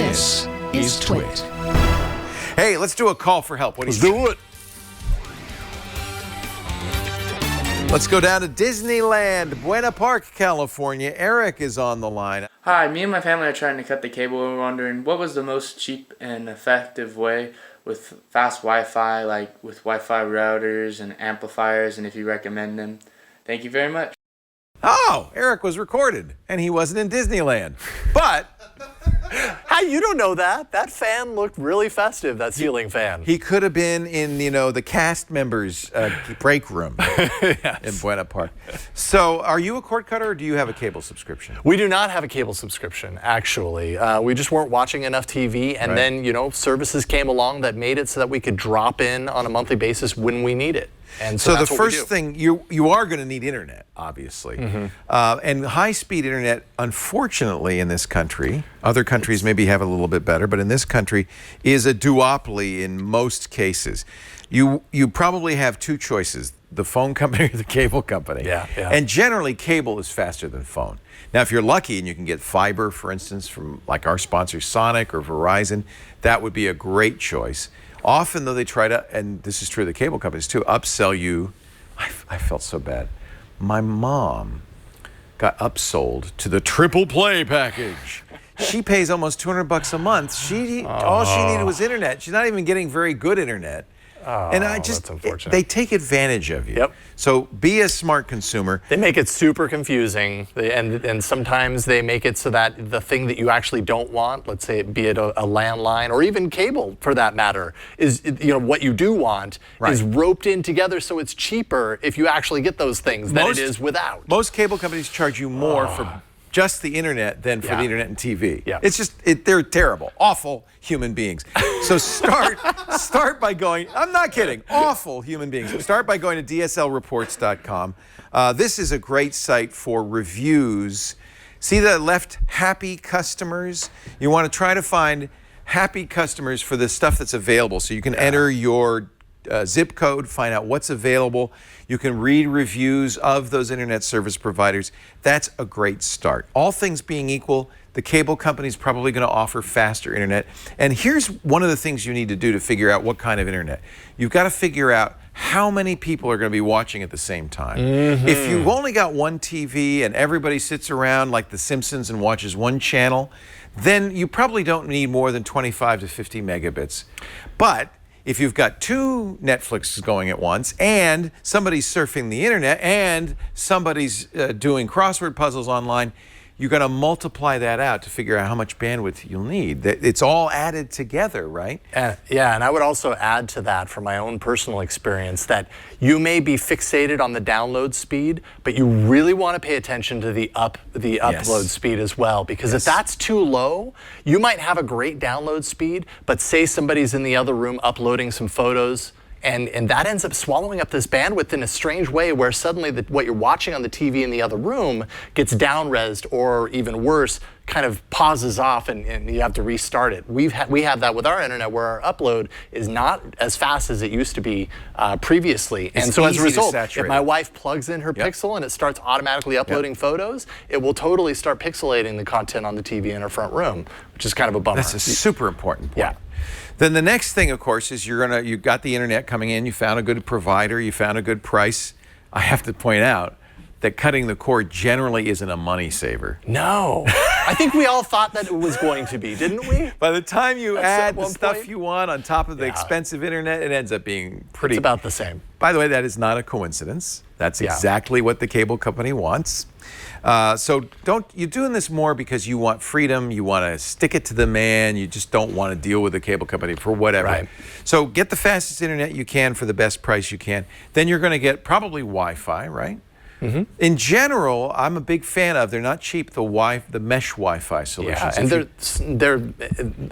This is TWiT. Hey, let's do a call for help. Let's do it. Let's go down to Disneyland, Buena Park, California. Eric is on the line. Hi, me and my family are trying to cut the cable. We're wondering what was the most cheap and effective way with fast Wi-Fi, like with Wi-Fi routers and amplifiers, and if you recommend them. Thank you very much. Oh, Eric was recorded, and he wasn't in Disneyland. But How you don't know that? That fan looked really festive, that ceiling fan. he could have been in, the cast members' break room in Buena Park. So are you a cord cutter, or do you have a cable subscription? We do not have a cable subscription, actually. We just weren't watching enough TV, and then, services came along that made it so that we could drop in on a monthly basis when we need it. And so the that's what we first do. thing, you are going to need internet, obviously. And high-speed internet, unfortunately, in this country, other countries maybe have a little bit better, but in this country, is a duopoly in most cases. You probably have two choices, the phone company or the cable company. Yeah. And generally, cable is faster than phone. Now, if you're lucky and you can get fiber, for instance, from like our sponsor Sonic or Verizon, that would be a great choice. Often, though, they try to, and this is true of the cable companies too, upsell you. I felt so bad. My mom got upsold to the triple play package. She pays almost $200 a month. All she needed was internet. She's not even getting very good internet. And that's unfortunate. They take advantage of you. Yep. So be a smart consumer. They make it super confusing, and sometimes they make it so that the thing that you actually don't want, let's say be it a landline or even cable for that matter, is what you do want is roped in together, so it's cheaper if you actually get those things than it is without. Most cable companies charge you more for just the internet than for the internet and TV. Yeah. It's just, they're terrible, awful human beings. So start by going, I'm not kidding, awful human beings. Start by going to dslreports.com. This is a great site for reviews. See the left, happy customers? You want to try to find happy customers for the stuff that's available. So you can enter your zip code, find out what's available. You can read reviews of those internet service providers. That's a great start. All things being equal, the cable company's probably going to offer faster internet. And here's one of the things you need to do to figure out what kind of internet. You've got to figure out how many people are going to be watching at the same time. If you've only got one TV and everybody sits around like The Simpsons and watches one channel, then you probably don't need more than 25 to 50 megabits. But if you've got two Netflixes going at once and somebody's surfing the internet and somebody's doing crossword puzzles online, you're going to multiply that out to figure out how much bandwidth you'll need. It's all added together, right? Yeah, and I would also add to that from my own personal experience that you may be fixated on the download speed, but you really want to pay attention to the upload speed as well, because if that's too low, you might have a great download speed, but say somebody's in the other room uploading some photos, and that ends up swallowing up this bandwidth in a strange way where suddenly what you're watching on the TV in the other room gets down-resed, or even worse, kind of pauses off and you have to restart it. We have that with our internet where our upload is not as fast as it used to be previously. And so as a result, if my wife plugs in her Pixel and it starts automatically uploading photos, it will totally start pixelating the content on the TV in her front room, which is kind of a bummer. That's a super important point. Yeah. Then the next thing, of course, is you've got the internet coming in, you found a good provider, you found a good price. I have to point out that cutting the cord generally isn't a money saver. No. I think we all thought that it was going to be, didn't we? By the time you add the stuff you want on top of the expensive internet, it ends up being pretty... It's about the same. By the way, that is not a coincidence. That's exactly what the cable company wants. So you're doing this more because you want freedom, you want to stick it to the man, you just don't want to deal with the cable company for whatever. Right. So get the fastest internet you can for the best price you can. Then you're going to get probably Wi-Fi, right? In general, I'm a big fan of, they're not cheap, the mesh Wi-Fi solutions. Yeah, and they're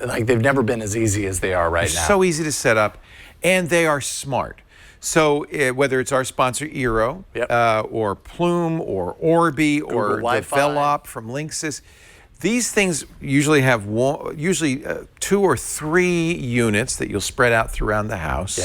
like they've never been as easy as they are right now. So easy to set up, and they are smart. So whether it's our sponsor Eero, or Plume, or Orbi, or the Velop from Linksys, these things usually have two or three units that you'll spread out throughout the house.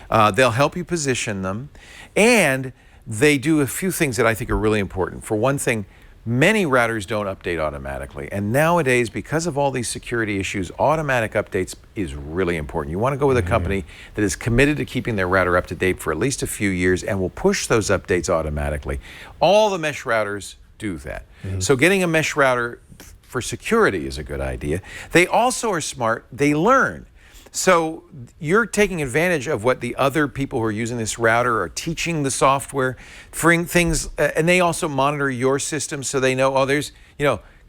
They'll help you position them, and they do a few things that I think are really important. For one thing, Many routers don't update automatically. And nowadays, because of all these security issues, automatic updates is really important. You want to go with a company that is committed to keeping their router up to date for at least a few years and will push those updates automatically. All the mesh routers do that. So getting a mesh router for security is a good idea. They also are smart. They learn. So you're taking advantage of what the other people who are using this router are teaching the software, for things, and they also monitor your system so they know, oh, there's,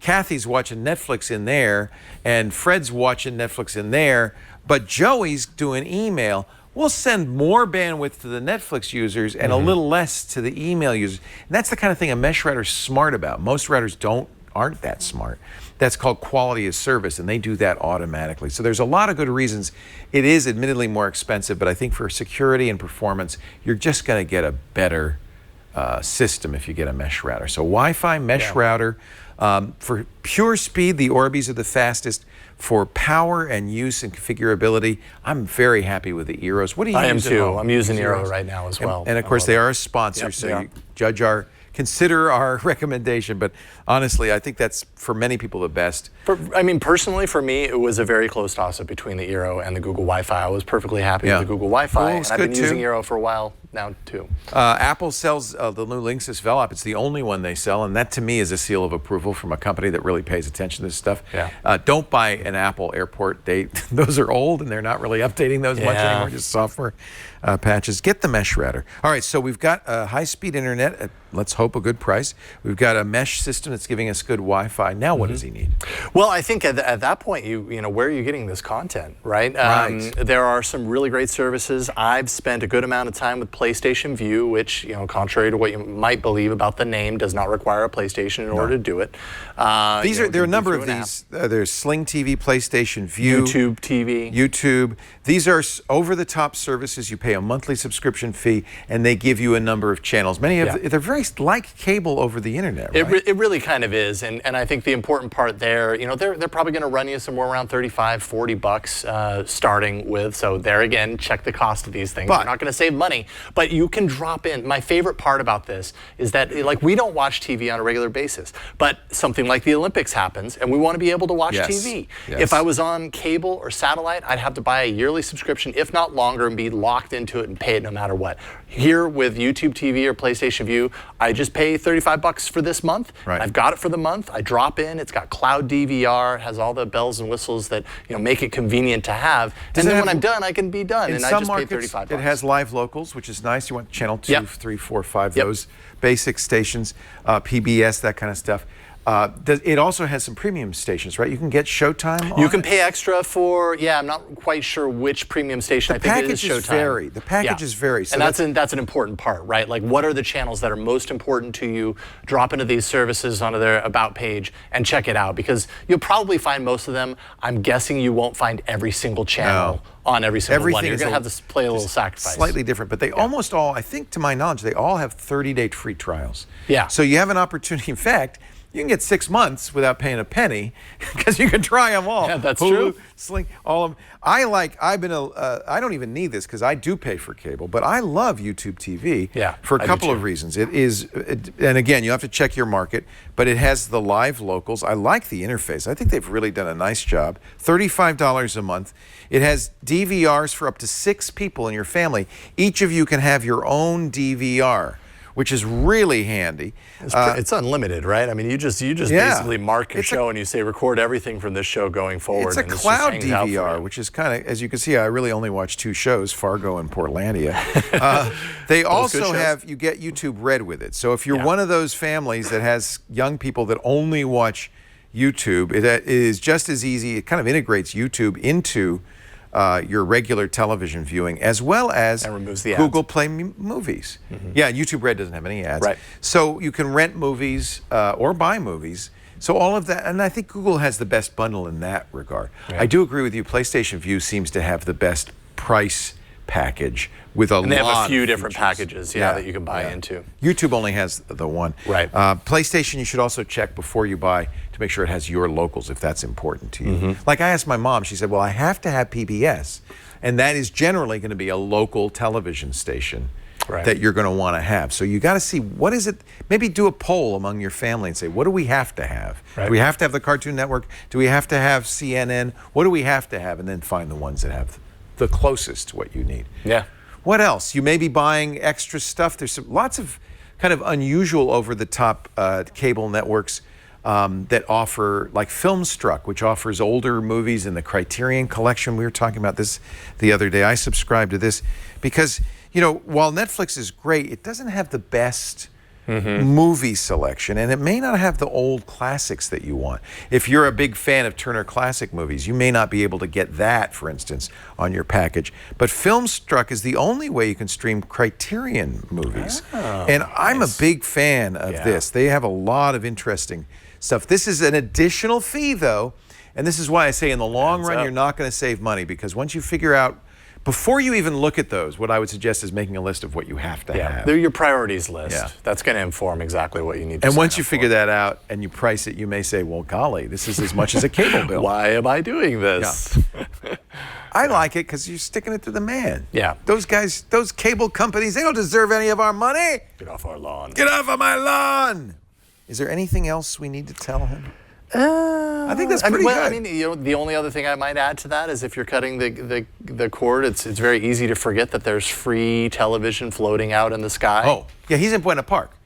Kathy's watching Netflix in there, and Fred's watching Netflix in there, but Joey's doing email. We'll send more bandwidth to the Netflix users and a little less to the email users. And that's the kind of thing a mesh router is smart about. Most routers aren't that smart. That's called quality of service, and they do that automatically. So there's a lot of good reasons. It is admittedly more expensive, but I think for security and performance, you're just going to get a better system if you get a mesh router. So Wi-Fi mesh router. For pure speed, the Orbis are the fastest. For power and use and configurability, I'm very happy with the Eeros. What do you use? I am too. I'm using Eero right now as well. And of course, they are a sponsor, so you consider our recommendation. But honestly, I think that's, for many people, the best. Personally, for me, it was a very close toss-up between the Eero and the Google Wi-Fi. I was perfectly happy with the Google Wi-Fi, and I've been using Eero for a while now, too. Apple sells the new Linksys Velop. It's the only one they sell, and that, to me, is a seal of approval from a company that really pays attention to this stuff. Don't buy an Apple Airport. Those are old, and they're not really updating those much anymore, just software patches. Get the mesh router. All right, so we've got high-speed internet at, let's hope, a good price. We've got a mesh system that's giving us good Wi-Fi. Now what does he need? Well, I think at that point, where are you getting this content, right? There are some really great services. I've spent a good amount of time with PlayStation View, which, contrary to what you might believe about the name, does not require a PlayStation in order to do it. There are a number of these. There's Sling TV, PlayStation View, YouTube TV. YouTube. These are over-the-top services. You pay a monthly subscription fee, and they give you a number of channels. Many of they're very like cable over the internet, right? It really kind of is, and I think the important part there, they're probably going to run you somewhere around $35-40 starting with. So there again, check the cost of these things. You're not going to save money, but you can drop in. My favorite part about this is that, we don't watch TV on a regular basis, but something like the Olympics happens, and we want to be able to watch TV. If I was on cable or satellite, I'd have to buy a yearly subscription, if not longer, and be locked into it and pay it no matter what. Here with YouTube TV or PlayStation View, I just pay $35 for this month. I've got it for the month. I drop in. It's got cloud DVR, has all the bells and whistles that make it convenient to have. And then when I'm done, I can be done, and I just pay $35. It has live locals, which is nice. You want channel 2, 3, 4, 5, those basic stations, PBS, that kind of stuff. It also has some premium stations, right? You can get Showtime on You can pay extra for, I'm not quite sure which premium station. I think it is Showtime. The packages vary. So and that's an important part, right? Like, what are the channels that are most important to you? Drop into these services onto their About page and check it out, because you'll probably find most of them. I'm guessing you won't find every single channel on every single one. You're going to have to play a little sacrifice. Slightly different, but they almost all, I think to my knowledge, they all have 30-day free trials. Yeah. So you have an opportunity. In fact, you can get 6 months without paying a penny, because you can try them all. Yeah, that's true. Sling, all of them. I don't even need this, because I do pay for cable, but I love YouTube TV for a couple of reasons. And again, you have to check your market, but it has the live locals. I like the interface. I think they've really done a nice job. $35 a month. It has DVRs for up to 6 people in your family. Each of you can have your own DVR, which is really handy. It's unlimited, right? I mean, you just basically mark your show and you say record everything from this show going forward. It's a cloud DVR, which is kind of, as you can see, I really only watch 2 shows, Fargo and Portlandia. They also you get YouTube Red with it. So if you're one of those families that has young people that only watch YouTube, it is just as easy. It kind of integrates YouTube into your regular television viewing, as well as Google Play Movies. Yeah, YouTube Red doesn't have any ads. Right. So you can rent movies or buy movies. So all of that, and I think Google has the best bundle in that regard. I do agree with you. PlayStation View seems to have the best price package with a lot of features. They have a few different packages, that you can buy into. YouTube only has the one. Right. PlayStation, you should also check before you buy to make sure it has your locals, if that's important to you. Like I asked my mom, she said, well, I have to have PBS, and that is generally going to be a local television station. that you're going to want to have. So you got to see what is it. Maybe do a poll among your family and say, what do we have to have? Do we have to have the Cartoon Network? Do we have to have CNN? What do we have to have? And then find the ones that have the closest to what you need. Yeah. What else? You may be buying extra stuff. There's lots of kind of unusual over-the-top cable networks that offer, like Filmstruck, which offers older movies in the Criterion Collection. We were talking about this the other day. I subscribe to this because, you know, while Netflix is great, it doesn't have the best movie selection, and it may not have the old classics that you want. If you're a big fan of Turner Classic Movies, you may not be able to get that, for instance, on your package. But Filmstruck is the only way you can stream Criterion movies. And I'm a big fan of this. They have a lot of interesting stuff. This is an additional fee, though, and this is why I say in the long run, you're not going to save money, because once you figure out, before you even look at those, what I would suggest is making a list of what you have to have. They're your priorities list. That's going to inform exactly what you need to And once you figure that out and you price it, you may say, well, golly, this is as much as a cable bill. Why am I doing this? I like it because you're sticking it to the man. Yeah. Those guys, those cable companies, they don't deserve any of our money. Get off our lawn. Get off of my lawn. Is there anything else we need to tell him? I think that's pretty good. I mean, you know, the only other thing I might add to that is if you're cutting the cord, it's very easy to forget that there's free television floating out in the sky. Oh, yeah, he's in Buena Park.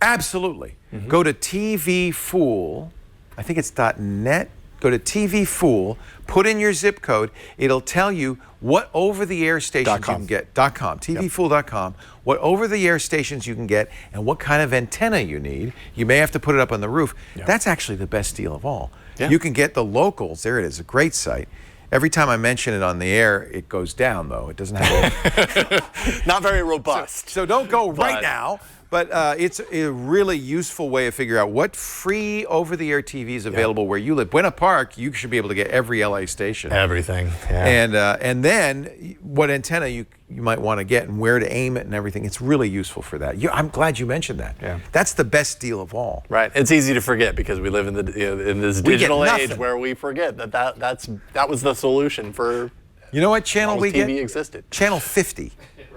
Absolutely. Go to TV Fool. I think it's .net. Go to TV Fool. Put in your zip code. It'll tell you what over-the-air stations you can get. .com. TVFool.com. What over-the-air stations you can get and what kind of antenna you need. You may have to put it up on the roof. That's actually the best deal of all. You can get the locals. There it is. A great site. Every time I mention it on the air, it goes down, though. It doesn't have Not very robust. So don't go right now. But it's a really useful way to figure out what free over-the-air TV is available where you live. Buena Park, you should be able to get every LA station. Everything. And then what antenna you might want to get and where to aim it and everything. It's really useful for that. I'm glad you mentioned that. That's the best deal of all. Right. It's easy to forget because we live in in this digital age where we forget that was the solution for. You know what channel we get? TV existed. Channel 50.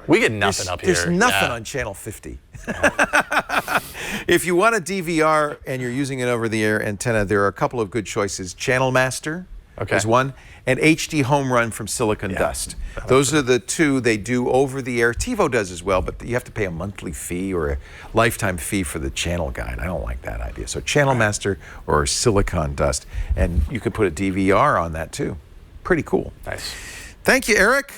We get nothing up here. There's nothing on Channel 50. If you want a DVR and you're using an over-the-air antenna, there are a couple of good choices. Channel Master is one, and HD Home Run from Silicon Dust. Those are the two. They do over-the-air. TiVo does as well, but you have to pay a monthly fee or a lifetime fee for the channel guide. I don't like that idea. So Channel Master or Silicon Dust, and you could put a DVR on that too. Pretty cool. Nice. Thank you, Eric.